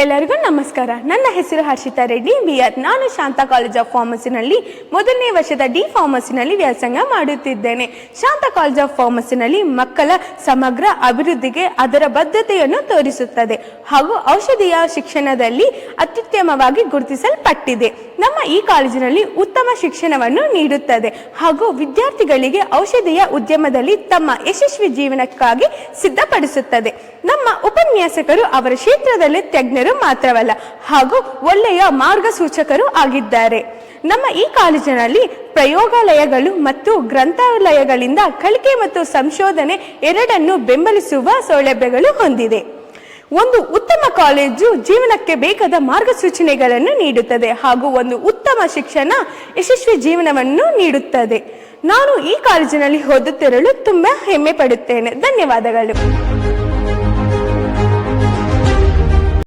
ಎಲ್ಲರಿಗೂ ನಮಸ್ಕಾರ. ನನ್ನ ಹೆಸರು ಹರ್ಷಿತಾ ರೆಡ್ಡಿ ಬಿಆರ್. ನಾನು ಶಾಂತ ಕಾಲೇಜ್ ಆಫ್ ಫಾರ್ಮಸಿನಲ್ಲಿ ಮೊದಲನೇ ವರ್ಷದ ಡಿ ಫಾರ್ಮಸಿನಲ್ಲಿ ವ್ಯಾಸಂಗ ಮಾಡುತ್ತಿದ್ದೇನೆ. ಶಾಂತ ಕಾಲೇಜ್ ಆಫ್ ಫಾರ್ಮಸಿನಲ್ಲಿ ಮಕ್ಕಳ ಸಮಗ್ರ ಅಭಿವೃದ್ಧಿಗೆ ಅದರ ಬದ್ಧತೆಯನ್ನು ತೋರಿಸುತ್ತದೆ ಹಾಗೂ ಔಷಧೀಯ ಶಿಕ್ಷಣದಲ್ಲಿ ಅತ್ಯುತ್ತಮವಾಗಿ ಗುರುತಿಸಲ್ಪಟ್ಟಿದೆ. ನಮ್ಮ ಈ ಕಾಲೇಜಿನಲ್ಲಿ ಉತ್ತಮ ಶಿಕ್ಷಣವನ್ನು ನೀಡುತ್ತದೆ ಹಾಗೂ ವಿದ್ಯಾರ್ಥಿಗಳಿಗೆ ಔಷಧೀಯ ಉದ್ಯಮದಲ್ಲಿ ತಮ್ಮ ಯಶಸ್ವಿ ಜೀವನಕ್ಕಾಗಿ ಸಿದ್ಧಪಡಿಸುತ್ತದೆ. ನಮ್ಮ ಉಪನ್ಯಾಸಕರು ಅವರ ಕ್ಷೇತ್ರದಲ್ಲಿ ತಜ್ಞರು ಮಾತ್ರವಲ್ಲ ಹಾಗೂ ಒಳ್ಳೆಯ ಮಾರ್ಗಸೂಚಕರು ಆಗಿದ್ದಾರೆ. ನಮ್ಮ ಈ ಕಾಲೇಜಿನಲ್ಲಿ ಪ್ರಯೋಗಾಲಯಗಳು ಮತ್ತು ಗ್ರಂಥಾಲಯಗಳಿಂದ ಕಲಿಕೆ ಮತ್ತು ಸಂಶೋಧನೆ ಎರಡನ್ನು ಬೆಂಬಲಿಸುವ ಸೌಲಭ್ಯಗಳು ಹೊಂದಿದೆ. ಒಂದು ಉತ್ತಮ ಕಾಲೇಜು ಜೀವನಕ್ಕೆ ಬೇಕಾದ ಮಾರ್ಗಸೂಚನೆಗಳನ್ನು ನೀಡುತ್ತದೆ ಹಾಗೂ ಒಂದು ಉತ್ತಮ ಶಿಕ್ಷಣ ಯಶಸ್ವಿ ಜೀವನವನ್ನು ನೀಡುತ್ತದೆ. ನಾನು ಈ ಕಾಲೇಜಿನಲ್ಲಿ ಓದುತ್ತಿರಲು ತುಂಬಾ ಹೆಮ್ಮೆ ಪಡುತ್ತೇನೆ. ಧನ್ಯವಾದಗಳು.